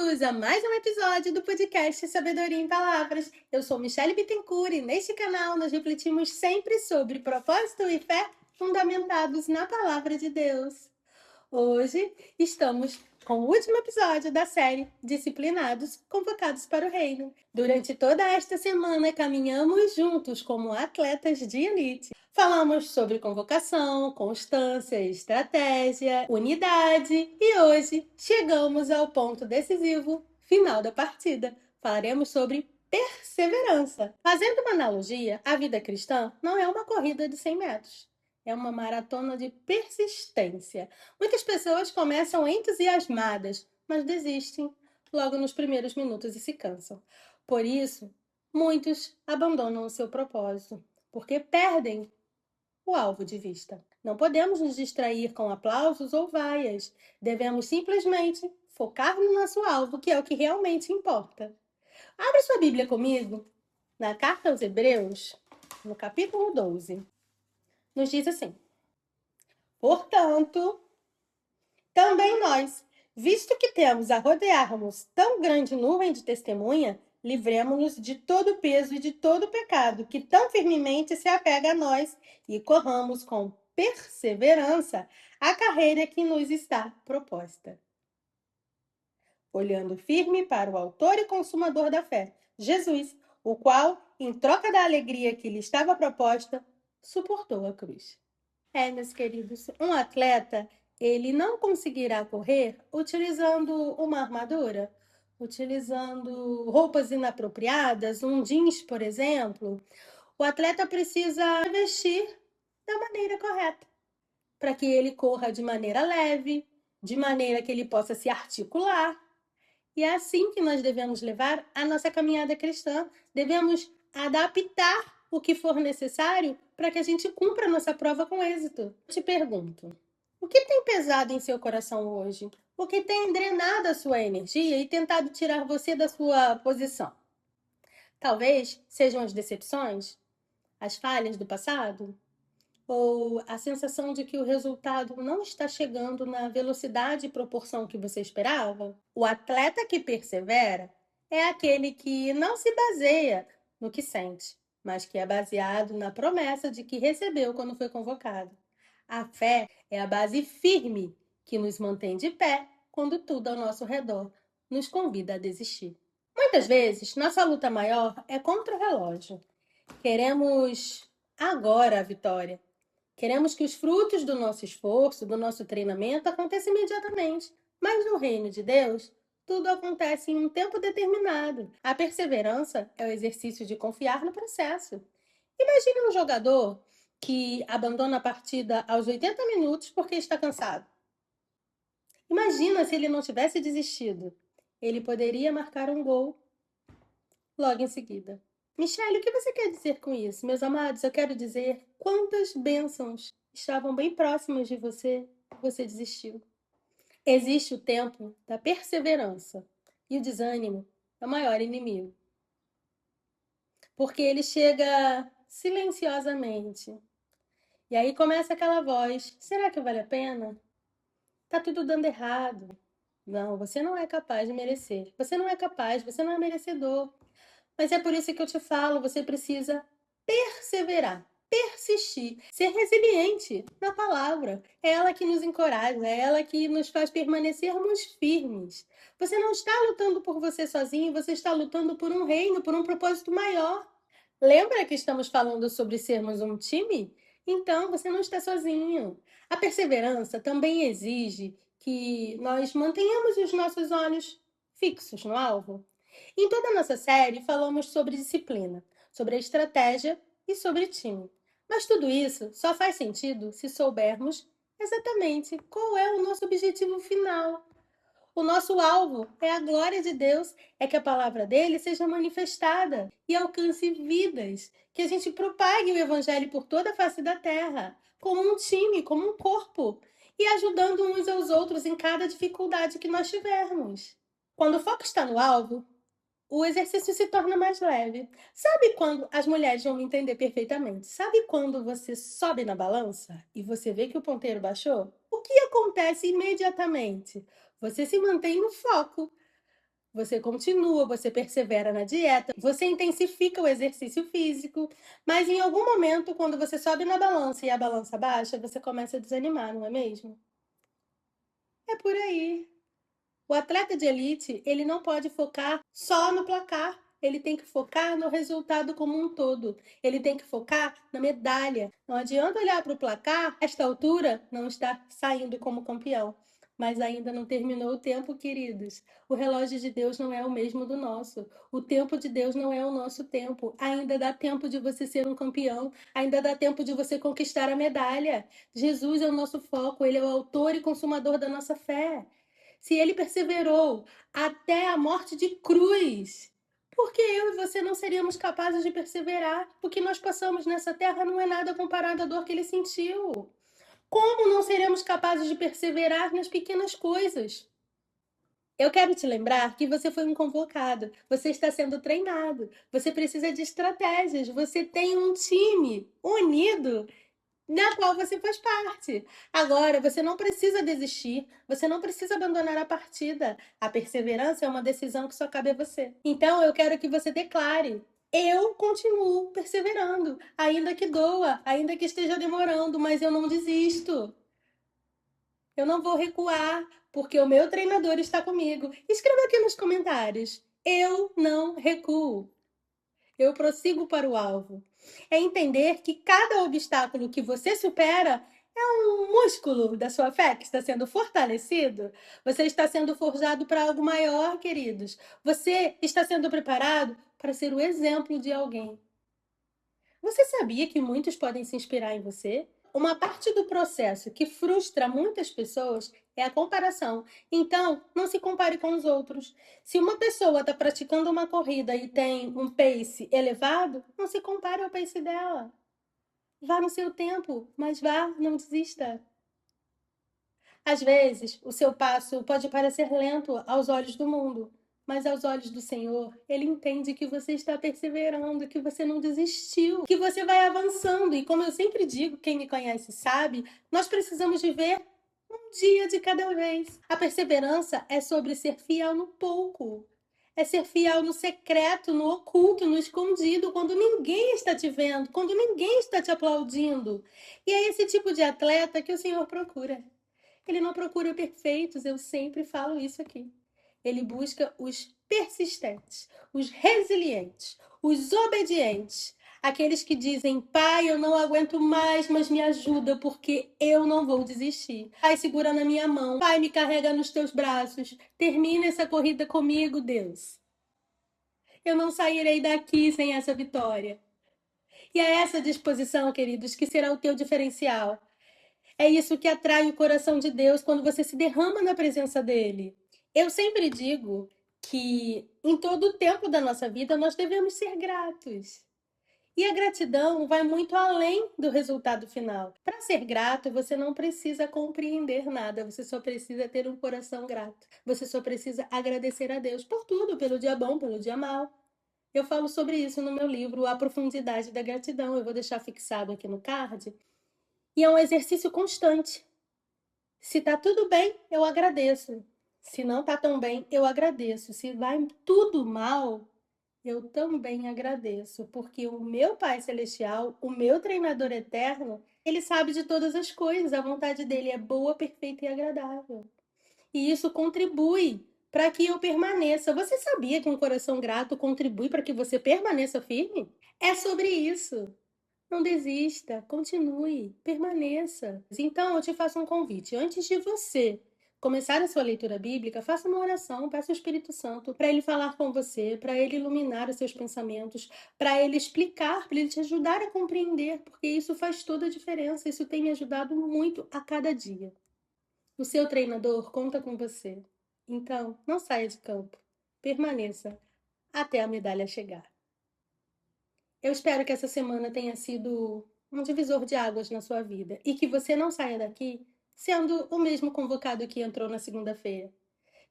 Bem-vindos a mais um episódio do podcast Sabedoria em Palavras. Eu sou Michelle Bittencourt e neste canal nós refletimos sempre sobre propósito e fé fundamentados na Palavra de Deus. Hoje estamos com o último episódio da série Disciplinados, Convocados para o Reino. Durante toda esta semana caminhamos juntos como atletas de elite. Falamos sobre convocação, constância, estratégia, unidade e hoje chegamos ao ponto decisivo, final da partida. Falaremos sobre perseverança. Fazendo uma analogia, a vida cristã não é uma corrida de 100 metros. É uma maratona de persistência. Muitas pessoas começam entusiasmadas, mas desistem logo nos primeiros minutos e se cansam. Por isso, muitos abandonam o seu propósito, porque perdem o alvo de vista. Não podemos nos distrair com aplausos ou vaias. Devemos simplesmente focar no nosso alvo, que é o que realmente importa. Abre sua Bíblia comigo na Carta aos Hebreus, no capítulo 12. Nos diz assim: portanto, também nós, visto que temos a rodear-nos tão grande nuvem de testemunha, livremo-nos de todo o peso e de todo o pecado que tão firmemente se apega a nós e corramos com perseverança a carreira que nos está proposta. Olhando firme para o autor e consumador da fé, Jesus, o qual, em troca da alegria que lhe estava proposta, suportou a cruz. Meus queridos, um atleta, ele não conseguirá correr utilizando uma armadura, utilizando roupas inapropriadas, um jeans, por exemplo. O atleta precisa vestir da maneira correta, para que ele corra de maneira leve, de maneira que ele possa se articular. E é assim que nós devemos levar a nossa caminhada cristã. Devemos adaptar o que for necessário para que a gente cumpra a nossa prova com êxito. Te pergunto, o que tem pesado em seu coração hoje? O que tem drenado a sua energia e tentado tirar você da sua posição? Talvez sejam as decepções, as falhas do passado, ou a sensação de que o resultado não está chegando na velocidade e proporção que você esperava? O atleta que persevera é aquele que não se baseia no que sente, mas que é baseado na promessa de que recebeu quando foi convocado. A fé é a base firme que nos mantém de pé quando tudo ao nosso redor nos convida a desistir. Muitas vezes, nossa luta maior é contra o relógio. Queremos agora a vitória. Queremos que os frutos do nosso esforço, do nosso treinamento, aconteçam imediatamente. Mas no reino de Deus, tudo acontece em um tempo determinado. A perseverança é o exercício de confiar no processo. Imagine um jogador que abandona a partida aos 80 minutos porque está cansado. Imagina se ele não tivesse desistido. Ele poderia marcar um gol logo em seguida. Michelle, o que você quer dizer com isso? Meus amados, eu quero dizer quantas bênçãos estavam bem próximas de você e você desistiu. Existe o tempo da perseverança e o desânimo é o maior inimigo. Porque ele chega silenciosamente. E aí começa aquela voz: será que vale a pena? Tá tudo dando errado. Não, você não é capaz de merecer. Você não é capaz, você não é merecedor. Mas é por isso que eu te falo, você precisa perseverar, persistir, ser resiliente na palavra. É ela que nos encoraja, é ela que nos faz permanecermos firmes. Você não está lutando por você sozinho, você está lutando por um reino, por um propósito maior. Lembra que estamos falando sobre sermos um time? Então, você não está sozinho. A perseverança também exige que nós mantenhamos os nossos olhos fixos no alvo. Em toda a nossa série, falamos sobre disciplina, sobre a estratégia e sobre time. Mas tudo isso só faz sentido se soubermos exatamente qual é o nosso objetivo final. O nosso alvo é a glória de Deus, é que a palavra dele seja manifestada e alcance vidas, que a gente propague o evangelho por toda a face da terra, como um time, como um corpo, e ajudando uns aos outros em cada dificuldade que nós tivermos. Quando o foco está no alvo, o exercício se torna mais leve. Sabe quando as mulheres vão me entender perfeitamente? Sabe quando você sobe na balança e você vê que o ponteiro baixou? O que acontece imediatamente? Você se mantém no foco. você continua, você persevera na dieta, você intensifica o exercício físico, mas em algum momento, quando você sobe na balança e a balança baixa, você começa a desanimar, não é mesmo? É por aí. O atleta de elite, ele não pode focar só no placar. Ele tem que focar no resultado como um todo. Ele tem que focar na medalha. Não adianta olhar para o placar, a esta altura não está saindo como campeão. Mas ainda não terminou o tempo, queridos. O relógio de Deus não é o mesmo do nosso. O tempo de Deus não é o nosso tempo. Ainda dá tempo de você ser um campeão. Ainda dá tempo de você conquistar a medalha. Jesus é o nosso foco. Ele é o autor e consumador da nossa fé. Se ele perseverou até a morte de cruz, por que eu e você não seríamos capazes de perseverar? O que nós passamos nessa terra não é nada comparado à dor que ele sentiu. Como não seremos capazes de perseverar nas pequenas coisas? Eu quero te lembrar que você foi um convocado, você está sendo treinado, você precisa de estratégias, você tem um time unido na qual você faz parte. Agora, você não precisa desistir, você não precisa abandonar a partida. A perseverança é uma decisão que só cabe a você. Então, eu quero que você declare: eu continuo perseverando, ainda que doa, ainda que esteja demorando, mas eu não desisto. Eu não vou recuar, porque o meu treinador está comigo. Escreva aqui nos comentários: eu não recuo. Eu prossigo para o alvo. É entender que cada obstáculo que você supera é um músculo da sua fé que está sendo fortalecido. Você está sendo forjado para algo maior, queridos. Você está sendo preparado para ser o exemplo de alguém. Você sabia que muitos podem se inspirar em você? Uma parte do processo que frustra muitas pessoas é a comparação. Então, não se compare com os outros. Se uma pessoa está praticando uma corrida e tem um pace elevado, não se compare ao pace dela. Vá no seu tempo, mas vá, não desista. Às vezes, o seu passo pode parecer lento aos olhos do mundo, mas aos olhos do Senhor, Ele entende que você está perseverando, que você não desistiu, que você vai avançando. E como eu sempre digo, quem me conhece sabe, nós precisamos viver um dia de cada vez. A perseverança é sobre ser fiel no pouco. É ser fiel no secreto, no oculto, no escondido, quando ninguém está te vendo, quando ninguém está te aplaudindo. E é esse tipo de atleta que o Senhor procura. Ele não procura perfeitos, eu sempre falo isso aqui. Ele busca os persistentes, os resilientes, os obedientes, aqueles que dizem: Pai, eu não aguento mais, mas me ajuda porque eu não vou desistir. Pai, segura na minha mão. Pai, me carrega nos teus braços. Termina essa corrida comigo, Deus. Eu não sairei daqui sem essa vitória. E é essa disposição, queridos, que será o teu diferencial. É isso que atrai o coração de Deus quando você se derrama na presença dele. Eu sempre digo que em todo o tempo da nossa vida nós devemos ser gratos. E a gratidão vai muito além do resultado final. Para ser grato, você não precisa compreender nada, você só precisa ter um coração grato. Você só precisa agradecer a Deus por tudo, pelo dia bom, pelo dia mal. Eu falo sobre isso no meu livro, A Profundidade da Gratidão. Eu vou deixar fixado aqui no card. E é um exercício constante. Se tá tudo bem, eu agradeço. Se não tá tão bem, eu agradeço. Se vai tudo mal, eu também agradeço, porque o meu Pai Celestial, o meu treinador eterno, ele sabe de todas as coisas. A vontade dele é boa, perfeita e agradável. E isso contribui para que eu permaneça. Você sabia que um coração grato contribui para que você permaneça firme? É sobre isso. Não desista, continue, permaneça. Então, eu te faço um convite. Antes de você começar a sua leitura bíblica, faça uma oração, peça ao Espírito Santo para ele falar com você, para ele iluminar os seus pensamentos, para ele explicar, para ele te ajudar a compreender, porque isso faz toda a diferença. Isso tem me ajudado muito a cada dia. O seu treinador conta com você. Então, não saia de campo. Permaneça até a medalha chegar. Eu espero que essa semana tenha sido um divisor de águas na sua vida e que você não saia daqui sendo o mesmo convocado que entrou na segunda-feira.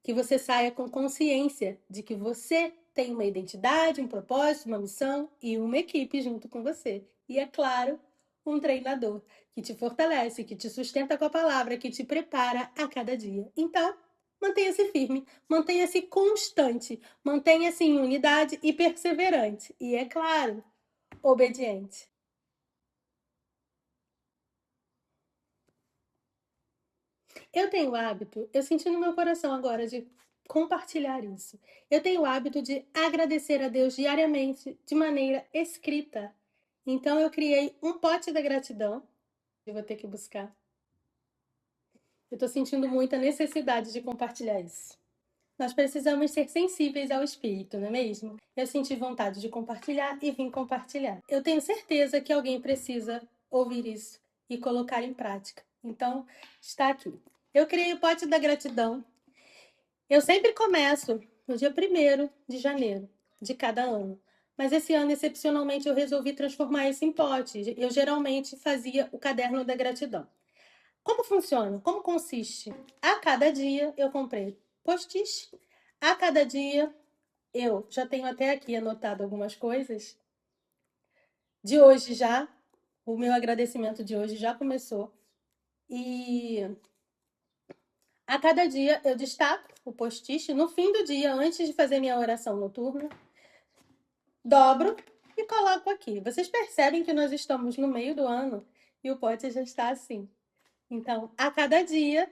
Que você saia com consciência de que você tem uma identidade, um propósito, uma missão e uma equipe junto com você. E, é claro, um treinador que te fortalece, que te sustenta com a palavra, que te prepara a cada dia. Então, mantenha-se firme, mantenha-se constante, mantenha-se em unidade e perseverante. E, é claro, obediente. Eu tenho o hábito, eu senti no meu coração agora de compartilhar isso. Eu tenho o hábito de agradecer a Deus diariamente, de maneira escrita. Então eu criei um pote da gratidão. Eu vou ter que buscar. Eu tô sentindo muita necessidade de compartilhar isso. Nós precisamos ser sensíveis ao espírito, não é mesmo? Eu senti vontade de compartilhar e vim compartilhar. Eu tenho certeza que alguém precisa ouvir isso e colocar em prática. Então, está aqui. Eu criei o pote da gratidão. Eu sempre começo no dia 1º de janeiro de cada ano. Mas esse ano, excepcionalmente, eu resolvi transformar isso em pote. Eu geralmente fazia o caderno da gratidão. Como funciona? Como consiste? A cada dia eu comprei post-it. A cada dia eu já tenho até aqui anotado algumas coisas. De hoje já, o meu agradecimento de hoje já começou. E a cada dia eu destaco o post-it. No fim do dia, antes de fazer minha oração noturna, dobro e coloco aqui. Vocês percebem que nós estamos no meio do ano e o pote já está assim. Então, a cada dia,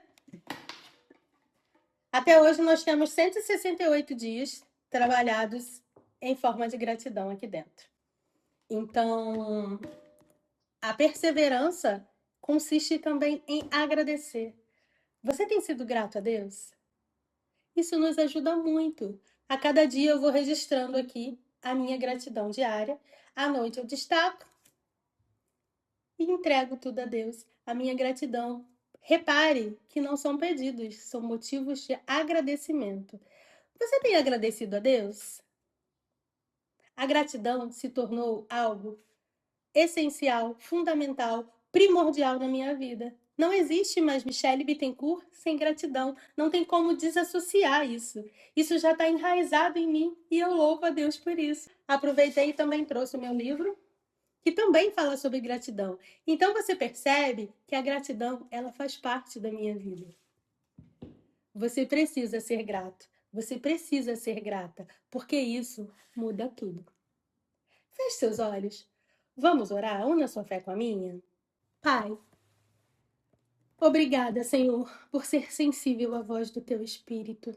até hoje nós temos 168 dias trabalhados em forma de gratidão aqui dentro. Então, a perseverança consiste também em agradecer. Você tem sido grato a Deus? Isso nos ajuda muito. A cada dia eu vou registrando aqui a minha gratidão diária. À noite eu destaco e entrego tudo a Deus. A minha gratidão. Repare que não são pedidos, são motivos de agradecimento. Você tem agradecido a Deus? A gratidão se tornou algo essencial, fundamental, primordial na minha vida. Não existe mais Michele Bittencourt sem gratidão. Não tem como desassociar isso. Isso já está enraizado em mim e eu louvo a Deus por isso. Aproveitei e também trouxe o meu livro, que também fala sobre gratidão. Então você percebe que a gratidão, ela faz parte da minha vida. Você precisa ser grato. Você precisa ser grata, porque isso muda tudo. Feche seus olhos. Vamos orar? Una sua fé com a minha. Pai, obrigada, Senhor, por ser sensível à voz do Teu Espírito.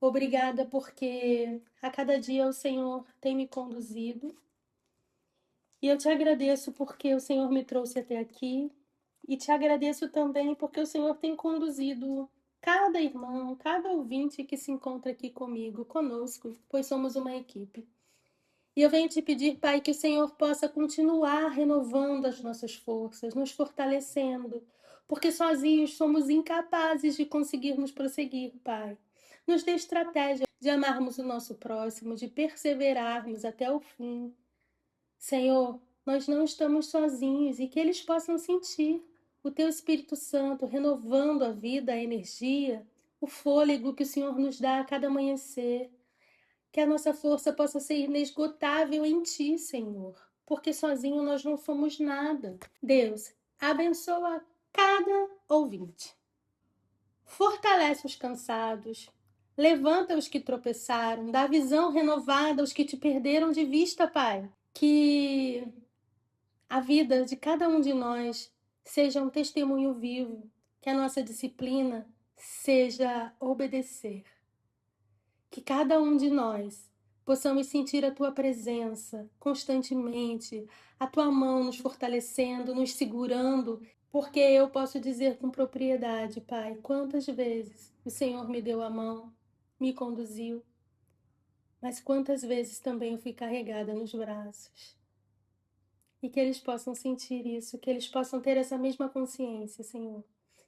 Obrigada porque a cada dia o Senhor tem me conduzido. E eu te agradeço porque o Senhor me trouxe até aqui. E te agradeço também porque o Senhor tem conduzido cada irmão, cada ouvinte que se encontra aqui comigo, conosco, pois somos uma equipe. E eu venho te pedir, Pai, que o Senhor possa continuar renovando as nossas forças, nos fortalecendo, porque sozinhos somos incapazes de conseguirmos prosseguir, Pai. Nos dê estratégia de amarmos o nosso próximo, de perseverarmos até o fim. Senhor, nós não estamos sozinhos e que eles possam sentir o Teu Espírito Santo renovando a vida, a energia, o fôlego que o Senhor nos dá a cada amanhecer. Que a nossa força possa ser inesgotável em Ti, Senhor, porque sozinho nós não somos nada. Deus, abençoa cada ouvinte. Fortalece os cansados, levanta os que tropeçaram, dá visão renovada aos que Te perderam de vista, Pai. Que a vida de cada um de nós seja um testemunho vivo, que a nossa disciplina seja obedecer. Que cada um de nós possamos sentir a Tua presença constantemente, a Tua mão nos fortalecendo, nos segurando, porque eu posso dizer com propriedade, Pai, quantas vezes o Senhor me deu a mão, me conduziu, mas quantas vezes também eu fui carregada nos braços. E que eles possam sentir isso, que eles possam ter essa mesma consciência, Senhor.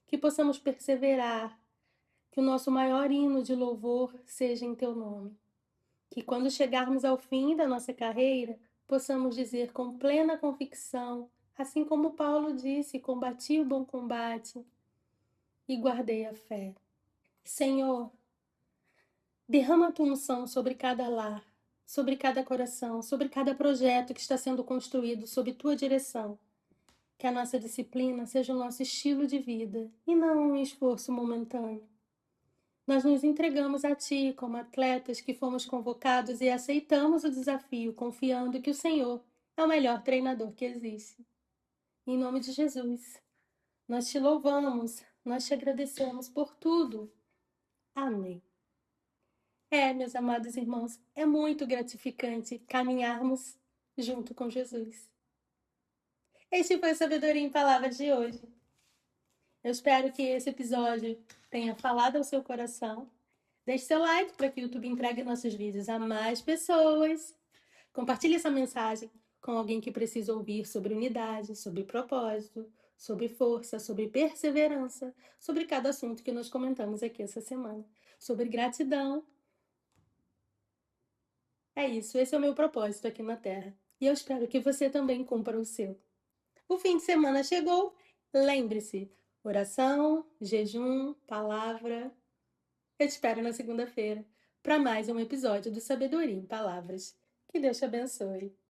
Que possamos perseverar, que o nosso maior hino de louvor seja em Teu nome. Que quando chegarmos ao fim da nossa carreira, possamos dizer com plena convicção, assim como Paulo disse, combati o bom combate e guardei a fé. Senhor, derrama a Tua unção sobre cada lar, sobre cada coração, sobre cada projeto que está sendo construído sob Tua direção. Que a nossa disciplina seja o nosso estilo de vida e não um esforço momentâneo. Nós nos entregamos a Ti como atletas que fomos convocados e aceitamos o desafio, confiando que o Senhor é o melhor treinador que existe. Em nome de Jesus, nós Te louvamos, nós Te agradecemos por tudo. Amém. Meus amados irmãos, é muito gratificante caminharmos junto com Jesus. Este foi o Sabedoria em Palavras de hoje. Eu espero que esse episódio tenha falado ao seu coração. Deixe seu like para que o YouTube entregue nossos vídeos a mais pessoas. Compartilhe essa mensagem com alguém que precisa ouvir sobre unidade, sobre propósito, sobre força, sobre perseverança, sobre cada assunto que nós comentamos aqui essa semana, sobre gratidão. É isso, esse é o meu propósito aqui na Terra. E eu espero que você também cumpra o seu. O fim de semana chegou. Lembre-se, oração, jejum, palavra. Eu te espero na segunda-feira para mais um episódio do Sabedoria em Palavras. Que Deus te abençoe.